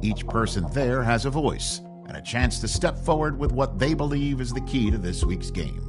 Each person there has a voice and a chance to step forward with what they believe is the key to this week's game.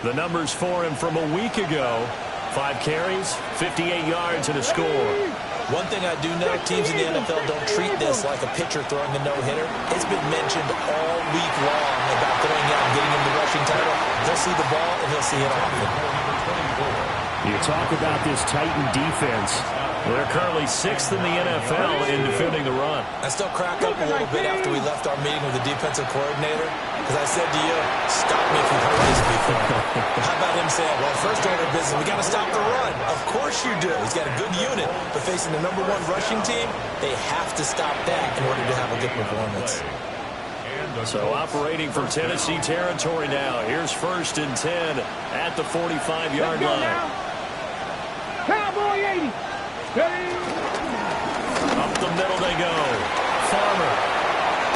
The numbers for him from a week ago: 5 carries, 58 yards, and a score. One thing I do know, teams in the NFL don't treat this like a pitcher throwing a no-hitter. It's been mentioned all week long about throwing out and getting him the rushing title. He'll see the ball, and he'll see it often. You talk about this Titan defense. They're currently 6th in the NFL in defending the run. I still crack up a little bit after we left our meeting with the defensive coordinator, because I said to you, stop me if you've heard this before. How about him saying, well, first order of business, we got to stop the run. Of course you do. He's got a good unit, but facing the #1 rushing team, they have to stop that in order to have a good performance. So operating from Tennessee territory now. Here's 1st and 10 at the 45-yard line. Cowboy 80. Up the middle they go. Farmer.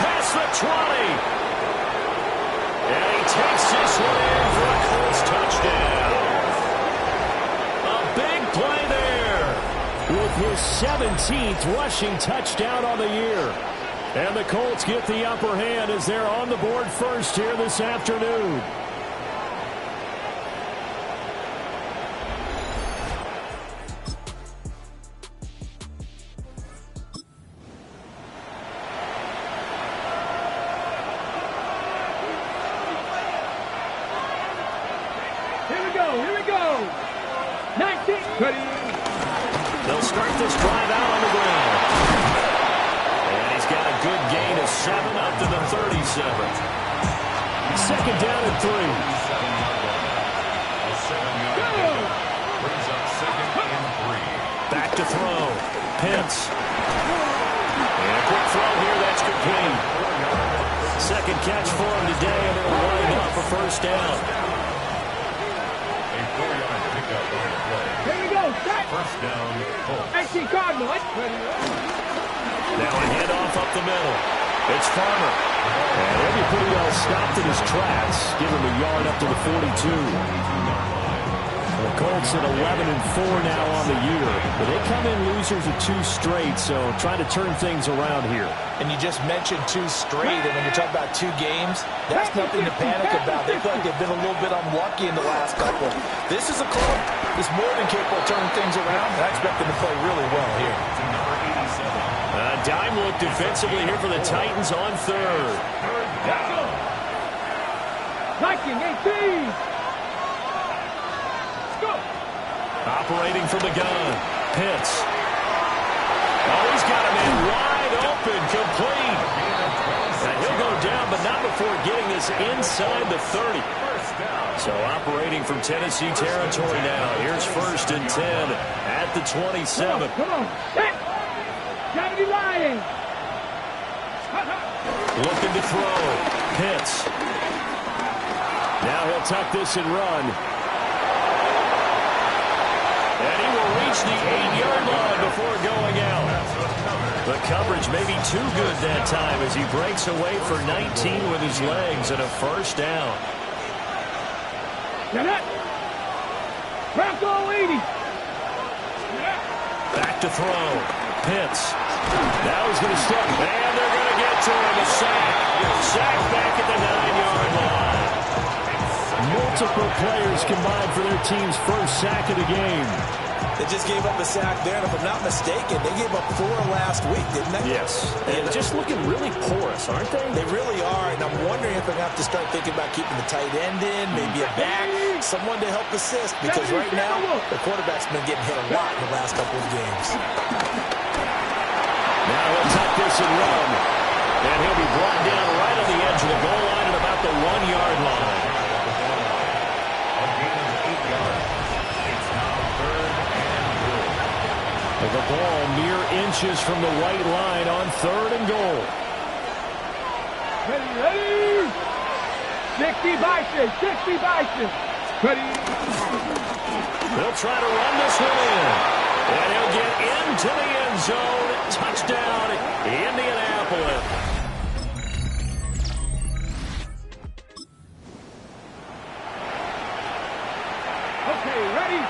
Past the 20. And he takes this one in for a Colts touchdown. A big play there. With his 17th rushing touchdown on the year. And the Colts get the upper hand as they're on the board first here this afternoon. Here we go. 19. They'll start this drive out on the ground. And he's got a good gain of 7 up to the 37. 2nd down and 3. Back to throw. Pitts. And a quick throw here. That's complete. 2nd catch for him today, and it'll wind up a 1st down. Here we go. Set. 1st down. XC Cardinal. Now a handoff up the middle. It's Farmer. And he'll be pretty well stopped in his tracks. Give him a yard up to the 42. The Colts at 11-4 now on the year. But they come in losers of 2 straight, so trying to turn things around here. And you just mentioned 2 straight, and when you're talking about 2 games, that's nothing to panic about. They feel like they've been a little bit unlucky in the last couple. This is a club that's more than capable of turning things around, and I expect them to play really well here. Dime look defensively here for the Titans on 3rd. Viking 18. Operating from the gun. Pitts. Oh, he's got him in wide open. Complete. And he'll go down, but not before getting this inside the 30. So operating from Tennessee territory now. Here's 1st and 10 at the 27. Come on. Gotta be lying. Looking to throw. Pitts. Now he'll tuck this and run. And he will reach the 8-yard line before going out. The coverage may be too good that time as he breaks away for 19 with his legs and a 1st down. Bronco 80. Back to throw. Pitts. Now he's going to step. And they're going to get to him. A sack. Sack back at the 9-yard line. Multiple players combined for their team's 1st sack of the game. They just gave up a sack there, and if I'm not mistaken, they gave up 4 last week, didn't they? Yes. And just looking really porous, aren't they? They really are, and I'm wondering if they're going to have to start thinking about keeping the tight end in, maybe a back, someone to help assist, because right now, the quarterback's been getting hit a lot in the last couple of games. Now he'll tuck this and run. And he'll be brought down right on the edge of the goal line at about the 1-yard line. The ball mere inches from the white line on 3rd and goal. Ready. 60 Bison. 60 Bison. Ready. They'll try to run this one in. And he'll get into the end zone. Touchdown, Indianapolis. Okay, ready.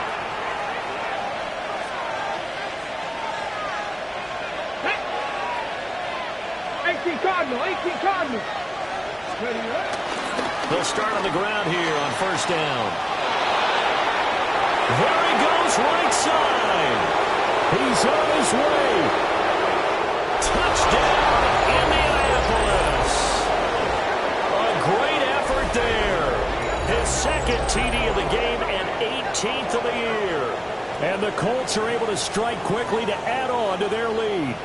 Cardinal, 18 Cardinal. Ready, right? They'll start on the ground here on 1st down. There he goes, right side. He's on his way. Touchdown, Indianapolis. A great effort there. His 2nd TD of the game and 18th of the year. And the Colts are able to strike quickly to add on to their lead.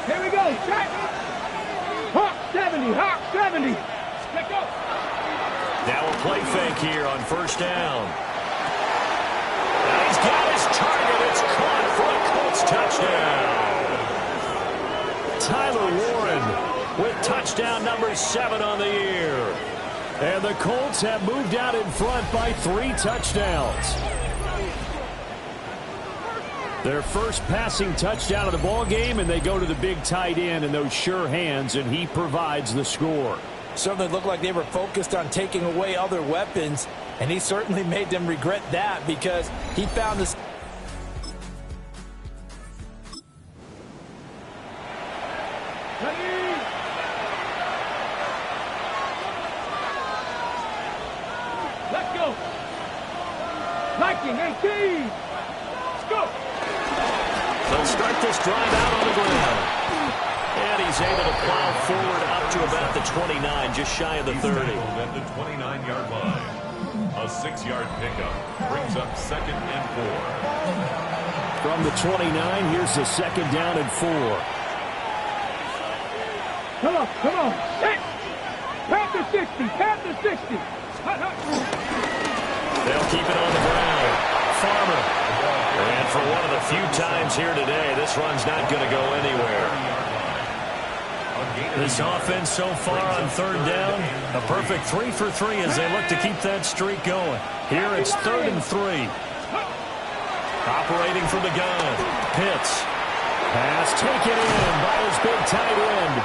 Here we go. Check. Hawk 70. Hawk 70. Let's go. Now a play fake here on 1st down. And he's got his target. It's caught for a Colts touchdown. Tyler Warren with touchdown number 7 on the year. And the Colts have moved out in front by 3 touchdowns. Their first passing touchdown of the ball game, and they go to the big tight end in those sure hands, and he provides the score. Certainly looked like they were focused on taking away other weapons, and he certainly made them regret that because he found this. Ready. Let's go. Viking 18. Let's go. They'll start this drive out on the ground. And he's able to plow forward up to about the 29, just shy of the 30. At the 29-yard line. A 6-yard pickup brings up 2nd and 4. From the 29, here's the 2nd down and 4. Come on, come on. Hey. Panther 60, Panther 60. Hut, hut. They'll keep it on the ground. Farmer. And for one of the few times here today, this run's not going to go anywhere. This offense so far on third down, a perfect 3 for 3 as they look to keep that streak going. Here it's 3rd and 3. Operating from the gun, Pitts. Pass taken in by his big tight end.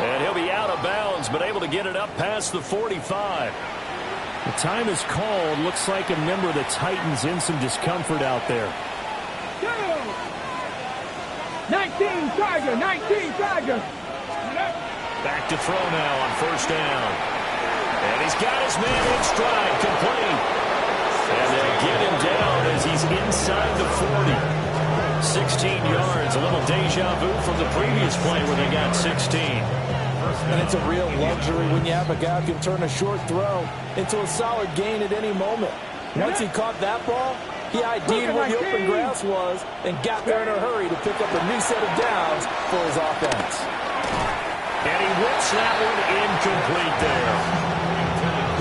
And he'll be out of bounds, but able to get it up past the 45. The time is called. Looks like a member of the Titans in some discomfort out there. 19 Tiger. Back to throw now on first down. And he's got his man in stride, complete. And they get him down as he's inside the 40. 16 yards, a little deja vu from the previous play where they got 16. And it's a real luxury when you have a guy who can turn a short throw into a solid gain at any moment. Once he caught that ball, he ID'd where the open grass was and got there in a hurry to pick up a new set of downs for his offense. And he whips that one incomplete there.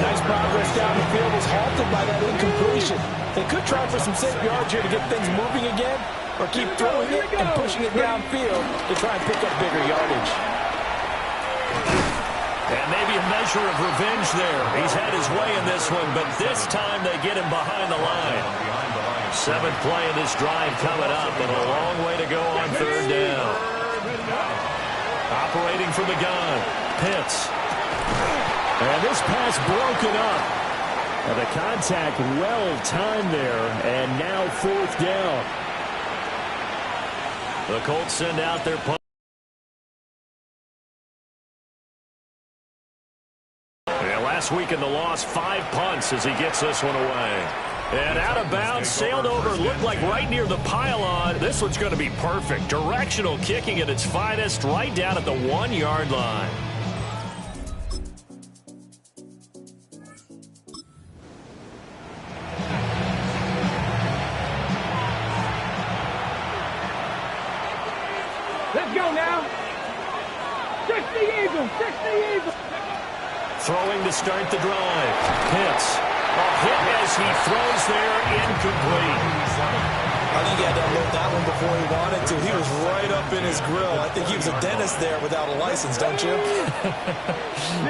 Nice progress down the field was halted by that incompletion. They could try for some safe yards here to get things moving again, or keep throwing it and pushing it downfield to try and pick up bigger yardage. And maybe a measure of revenge there. He's had his way in this one, but this time they get him behind the line. 7th play of this drive coming up, and a long way to go on third down. Operating from the gun, Pitts. And this pass broken up. And the contact well timed there, and now 4th down. The Colts send out their punt. Last week in the loss, 5 punts as he gets this one away. And out of bounds, sailed over, looked like right near the pylon. This one's going to be perfect. Directional kicking at its finest, right down at the 1-yard line. Let's go now. 60 Eagles. Throwing to start the drive. Pitts. A hit as he throws there, incomplete. I think he had to unload that one before he wanted to. He was right up in his grill. I think he was a dentist there without a license, don't you?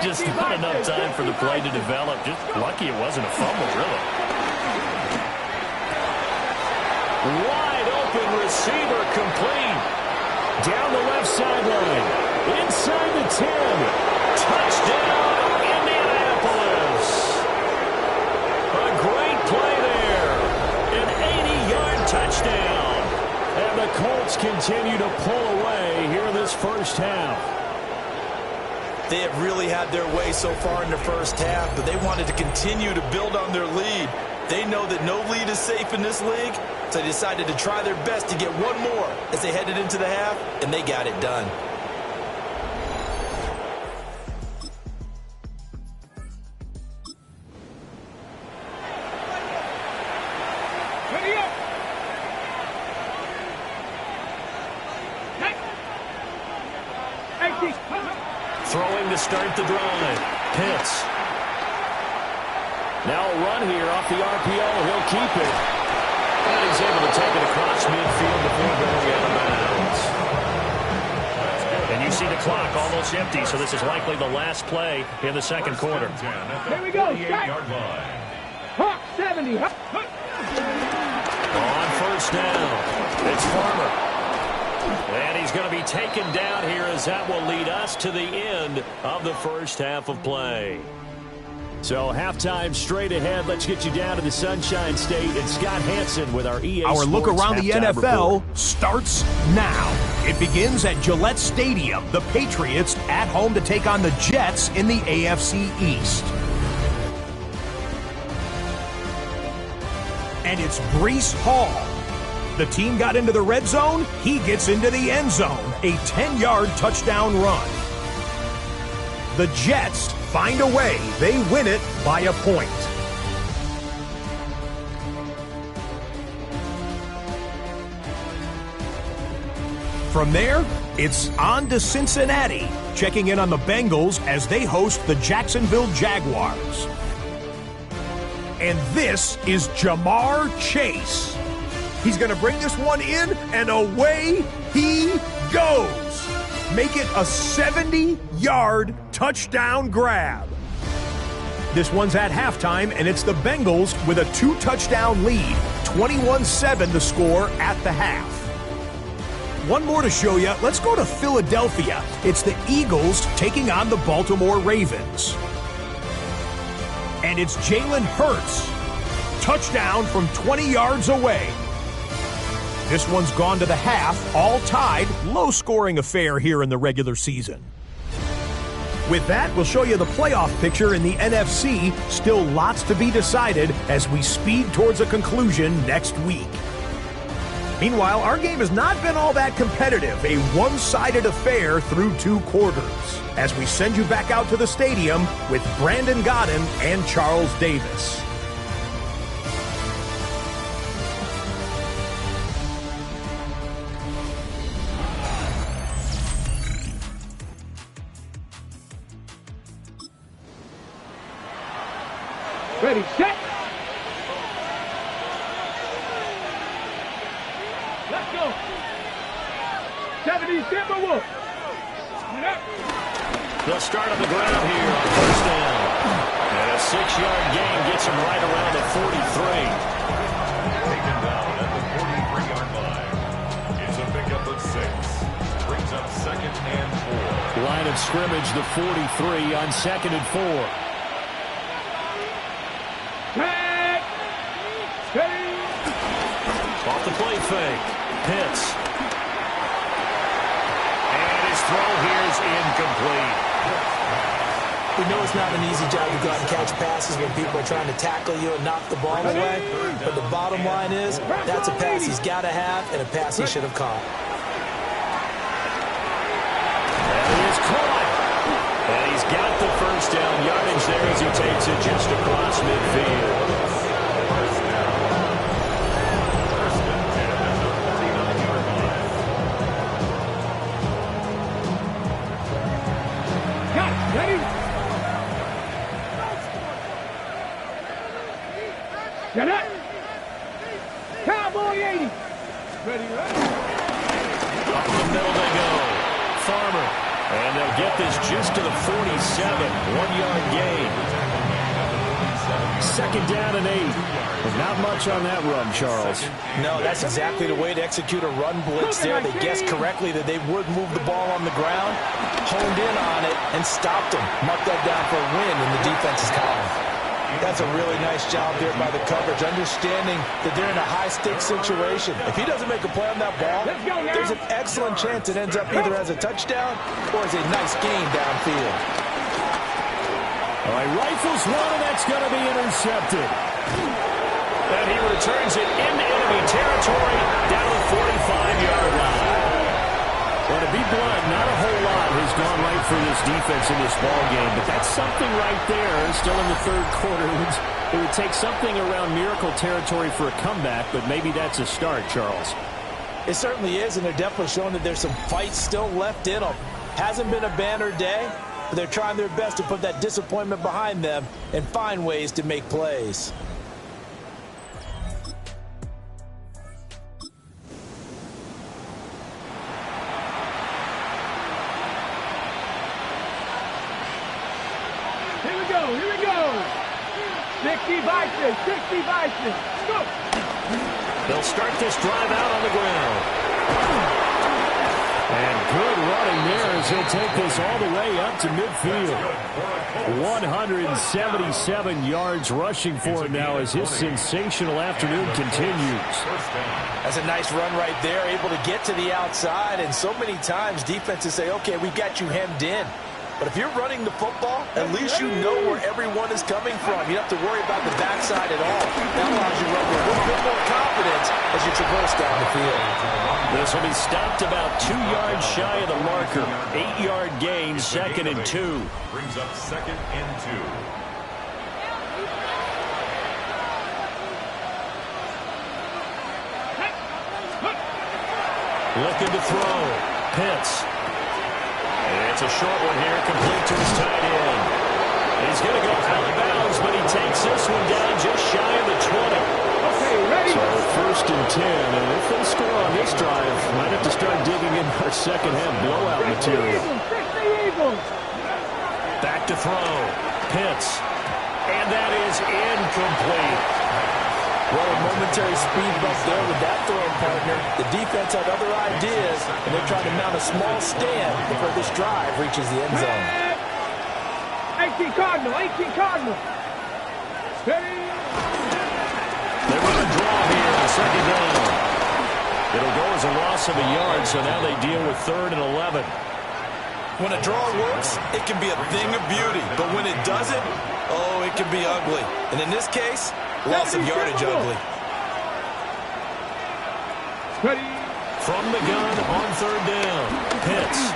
Just not enough time for the play to develop. Just lucky it wasn't a fumble, really. Wide open receiver, complete. Down the left sideline. Inside the 10. Touchdown, Indianapolis. A great play there. An 80-yard touchdown. And the Colts continue to pull away here in this first half. They have really had their way so far in the first half, but they wanted to continue to build on their lead. They know that no lead is safe in this league, so they decided to try their best to get one more as they headed into the half, and they got it done. Throwing to start the drive. Pitts. Now a run here off the RPO. He'll keep it. And he's able to take it across midfield before going out of bounds. And you see the clock almost empty, so this is likely the last play in the second quarter. Here we go. Hawk 70. On first down, it's Farmer. And he's going to be taken down here as that will lead us to the end of the first half of play. So halftime straight ahead. Let's get you down to the Sunshine State and Scott Hansen with our EA Our Sports look around the NFL report. starts now. It begins at Gillette Stadium. The Patriots at home to take on the Jets in the AFC East. And it's Breece Hall. The team got into the red zone. He gets into the end zone. A 10-yard touchdown run. The Jets find a way. They win it by a point. From there, it's on to Cincinnati, checking in on the Bengals as they host the Jacksonville Jaguars. And this is Jamar Chase. He's going to bring this one in, and away he goes. make it a 70-yard touchdown grab. This one's at halftime, and it's the Bengals with a 2-touchdown lead. 21-7 the score at the half. One more to show you. Let's go to Philadelphia. It's the Eagles taking on the Baltimore Ravens. And it's Jalen Hurts. Touchdown from 20 yards away. This one's gone to the half, all tied. Low-scoring affair here in the regular season. With that, we'll show you the playoff picture in the NFC. Still lots to be decided as we speed towards a conclusion next week. Meanwhile, our game has not been all that competitive, a one-sided affair through 2 quarters, as we send you back out to the stadium with Brandon Godden and Charles Davis. Ready, set. Let's go. 70 Timberwolves. They'll start on the ground here on first down. And a 6-yard gain gets him right around the 43. Taken down at the 43-yard line. It's a pickup of 6. Brings up 2nd and 4. Line of scrimmage, the 43 on 2nd and 4. Off the play fake. Pitts. And his throw here is incomplete. We know it's not an easy job to go out and catch passes when people are trying to tackle you and knock the ball away. But the bottom line is, that's a pass he's got to have and a pass he should have caught. And he is caught. And he's got the first down yardage there as he takes it just across midfield. Get up! Cowboy 80! Ready, right? Up the middle they go. Farmer. And they'll get this just to the 47. 1-yard gain. 2nd down and 8. But not much on that run, Charles. No, that's exactly the way to execute a run blitz there. They guessed correctly that they would move the ball on the ground, honed in on it, and stopped them. Marked that down for a win in the defense's column. That's a really nice job there by the coverage, understanding that they're in a high-stakes situation. If he doesn't make a play on that ball, there's an excellent chance it ends up either as a touchdown or as a nice gain downfield. All right, rifles one, and that's going to be intercepted. And he returns it into enemy territory down the 45-yard line. Well, to be blunt, not a whole lot has gone right for this defense in this ball game, but that's something right there. Still in the 3rd quarter. It would take something around miracle territory for a comeback, but maybe that's a start, Charles. It certainly is, and they're definitely showing that there's some fight still left in them. Hasn't been a banner day, but they're trying their best to put that disappointment behind them and find ways to make plays. Here we go. 60 Vikings, 60 Vikings. Go. They'll start this drive out on the ground. And good running there as he'll take this all the way up to midfield. 177 yards rushing for him now as his sensational afternoon continues. That's a nice run right there, able to get to the outside. And so many times defenses say, okay, we've got you hemmed in. But if you're running the football, at least you know where everyone is coming from. You don't have to worry about the backside at all. That allows you to run with a little bit more confidence as you traverse down the field. This will be stopped about 2 yards shy of the marker. 8-yard gain, 2nd and 2. Brings up 2nd and 2. Looking to throw. Pitts. And it's a short one here, complete to his tight end. He's going to go out of bounds, but he takes this one down just shy of the 20. Okay, So first and 10, and if they score on this drive, might have to start digging in our second-half blowout material. Back to throw. Pitts. And that is incomplete. Well, a momentary speed bump there with that throwing partner. The defense had other ideas, and they're trying to mount a small stand before this drive reaches the end zone. 18 Cardinal, 18 Cardinal. Ready? They run a draw here on second down. It'll go as a loss of a yard, so now they deal with 3rd and 11. When a draw works, it can be a thing of beauty. But when it doesn't, oh, it can be ugly. And in this case, loss of yardage ugly. Ready? From the gun on 3rd down. Pitts.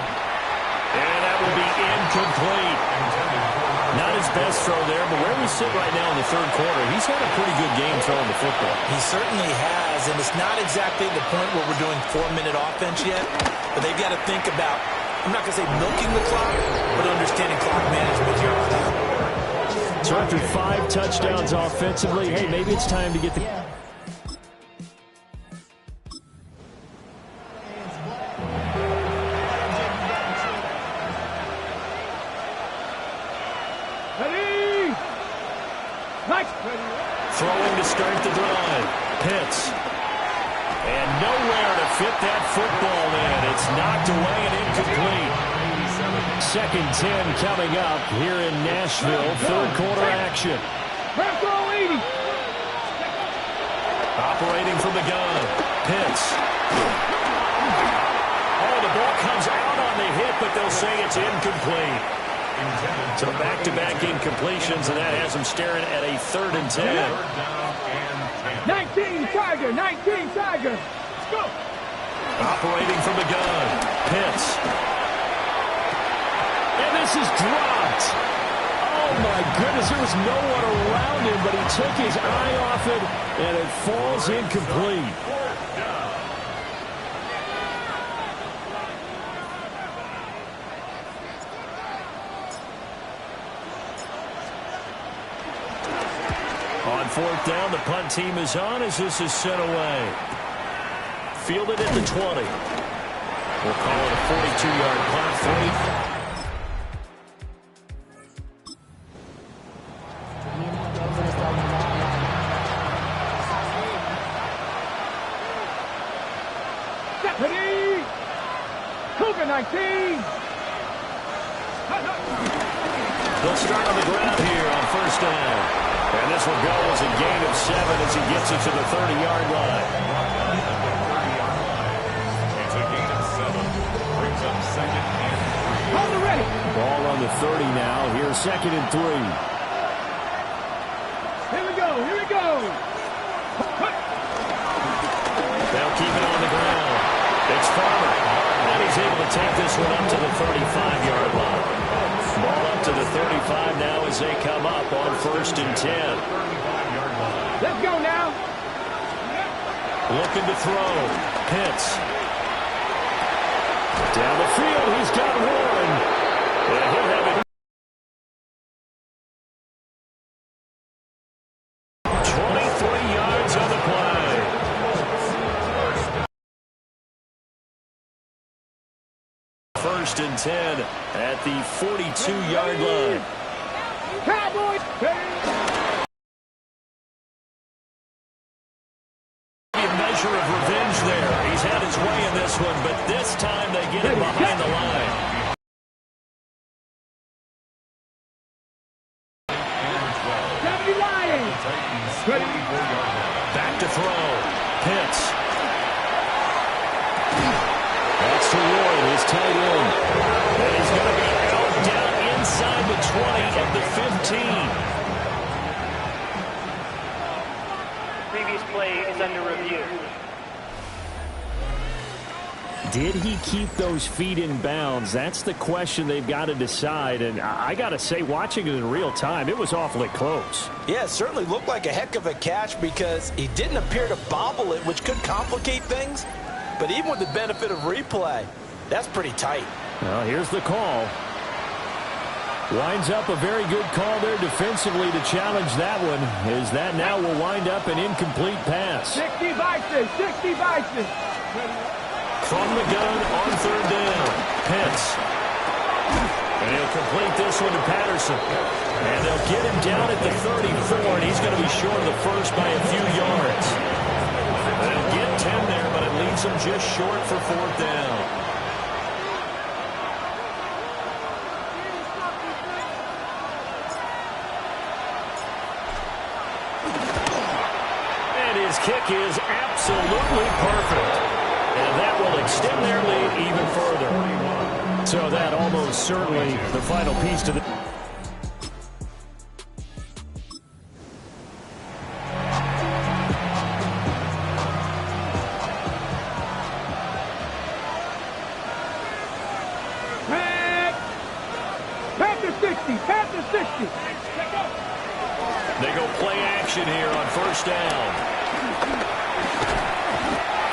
And that will be incomplete. Not his best throw there, but where we sit right now in the 3rd quarter, he's had a pretty good game throwing the football. He certainly has, and it's not exactly the point where we're doing 4-minute offense yet, but they've got to think about, I'm not going to say milking the clock, but understanding clock management here on out. So after 5 touchdowns offensively, hey, maybe it's time to get the... Ready? Nice. Throwing to start the drive. Pitts. And nowhere to fit that football in. It's knocked away and incomplete. 2nd 10 coming up here in Nashville. 3rd quarter action. Operating from the gun. Pitts. Oh, the ball comes out on the hit, but they'll say it's incomplete. So back-to-back incompletions, and that has them staring at a 3rd and 10. 19 Tiger, 19 Tiger. Let's go. Operating from the gun. Pitts. And this is dropped. Oh, my goodness. There was no one around him, but he took his eye off it, and it falls incomplete. On 4th down, the punt team is on as this is sent away. Fielded at the 20. We'll call it a 42-yard punt. 19. They'll start on the ground here on 1st down. And this will go as a gain of 7 as he gets it to the 30-yard line. It's a gain of 7. Brings up 2nd and 3. Hold it ready. Ball on the 30 now. Here's 2nd and 3. Here we go. Here we go. They'll keep it on the ground. It's Farmer. And he's able to take this one up to the 35-yard line. Ball up to the 35 now as they come up on 1st and 10. Let's go now. Looking to throw. Pitts. Down the field, he's got one. And he'll have it. 23 yards on the play. First and 10 at the 42-yard line. Cowboys. A measure of revenge there. He's had his way in this one, but this time they get him behind the line. Back to throw. Pitts. That's to Ward, his tight end. And he's going to be out down inside the 20 of the 15. Previous play is under review. Did he keep those feet in bounds? That's the question they've got to decide. And I got to say, watching it in real time, it was awfully close. Yeah, it certainly looked like a heck of a catch because he didn't appear to bobble it, which could complicate things. But even with the benefit of replay, that's pretty tight. Well, here's the call. Winds up a very good call there defensively to challenge that one, as that now will wind up an incomplete pass. 60 Bison, 60 Bison. From the gun on third down, Pitts. And he'll complete this one to Patterson. And they'll get him down at the 34, and he's going to be short of the first by a few yards. They'll get 10 there, but it leaves them just short for fourth down. And his kick is absolutely perfect. And that will extend their lead even further. So that almost certainly the final piece to the... Panther 60, Panther 60. They go play action here on first down.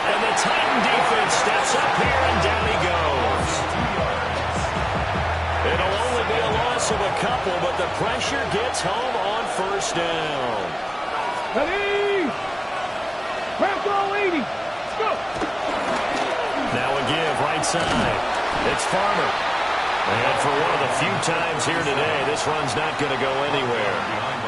And the Titan defense steps up here, and down he goes. It'll only be a loss of a couple, but the pressure gets home on first down. Ready? Panther 80. Go. Now a give right side. It's Farmer. And for one of the few times here today, this run's not going to go anywhere.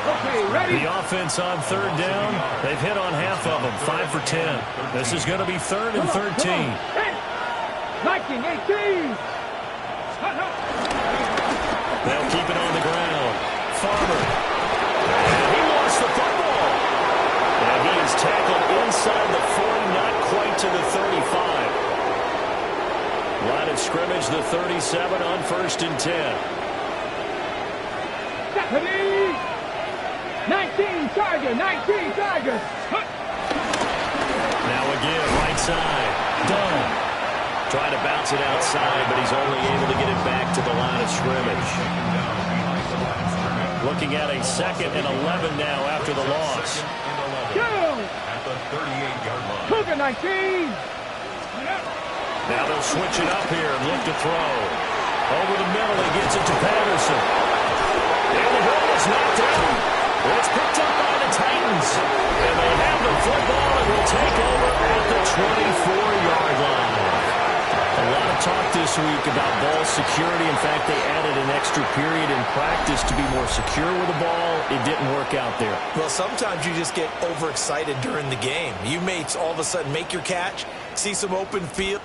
Okay, ready? The offense on third down, they've hit on half of them, 5 for 10. This is going to be third and 13. 19, 18. They'll keep it on the ground. Farmer. And he lost the football. And he is tackled inside the 40, not quite to the 35. Line of scrimmage, the 37 on first and 10. 19 Tiger, 19 Tiger. Now again, right side. Dunn. Trying to bounce it outside, but he's only able to get it back to the line of scrimmage. Looking at a 2nd and 11 now after the loss. At the 38-yard line. Cougar 19. Now they'll switch it up here and look to throw. Over the middle, he gets it to Patterson. And the ball is knocked out. It's picked up by the Titans. And they have the football and will take over at the 24-yard line. A lot of talk this week about ball security. In fact, they added an extra period in practice to be more secure with the ball. It didn't work out there. Well, sometimes you just get overexcited during the game. You may all of a sudden make your catch, see some open field.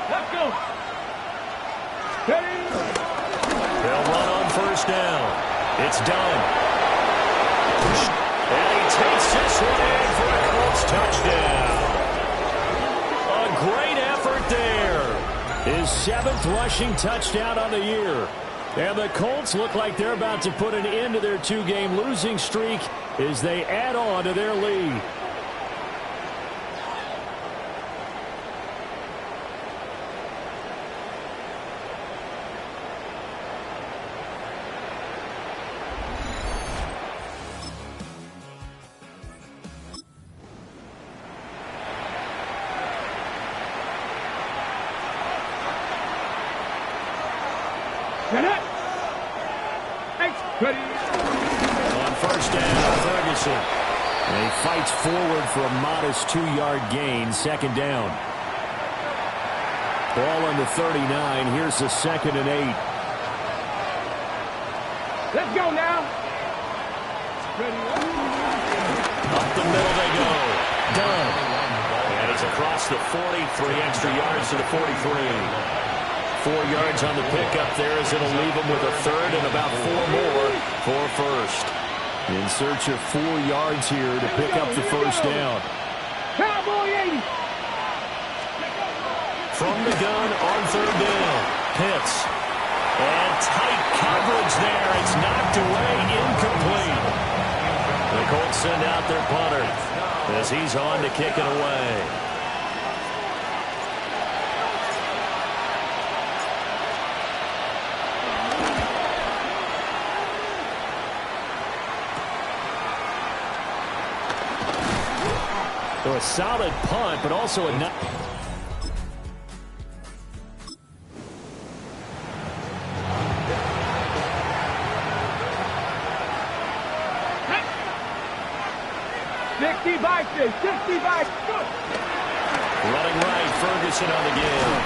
Let's go. Ready? They'll run on first down. It's done. And he takes this one in for a Colts touchdown. A great effort there. His 7th rushing touchdown on the year. And the Colts look like they're about to put an end to their 2-game losing streak as they add on to their lead. Ready? On first down, Ferguson. And he fights forward for a modest 2-yard gain, 2nd down. Ball on the 39. Here's the 2nd and 8. Let's go now. Ready? Up the middle they go. Done. And he's across the 40, 3 extra yards to the 43. 4 yards on the pickup there as it'll leave him with a 3rd and about 4 more for first. In search of 4 yards here to pick up the first down. Cowboy 80. From the gun on third down. Pitts. And tight coverage there. It's knocked away, incomplete. The Colts send out their punter as he's on to kick it away. So a solid punt, but also a... Running right, Ferguson on the give.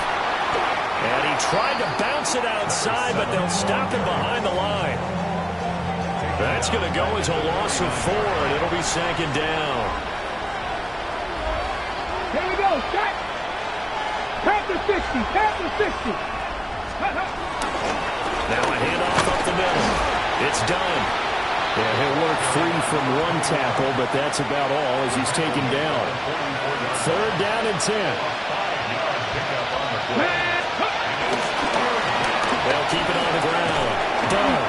And he tried to bounce it outside, but they'll stop him behind the line. That's going to go as a loss of 4, and it'll be second down. Here we go, shot. Panther 60, Panther 60. Now a handoff up the middle. It's done. Yeah, he'll work free from one tackle, but that's about all as he's taken down. 3rd down and 10. They'll keep it on the ground. Done.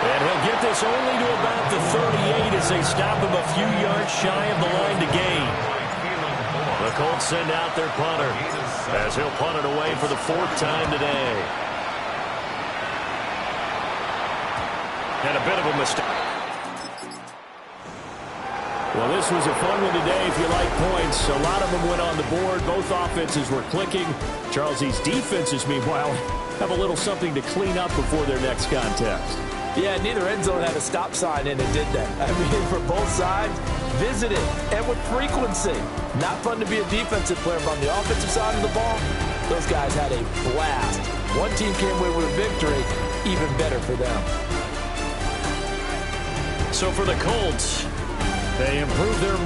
And he'll get this only to about the 38 as they stop him a few yards shy of the line to gain. The Colts send out their punter as he'll punt it away for the 4th time today. And a bit of a mistake. Well, this was a fun one today if you like points. A lot of them went on the board. Both offenses were clicking. Charles's defenses, meanwhile, have a little something to clean up before their next contest. Yeah, neither end zone had a stop sign in it, did they? I mean, for both sides, visited and with frequency. Not fun to be a defensive player, but on the offensive side of the ball, those guys had a blast. One team came away with a victory, even better for them. So for the Colts, they improved their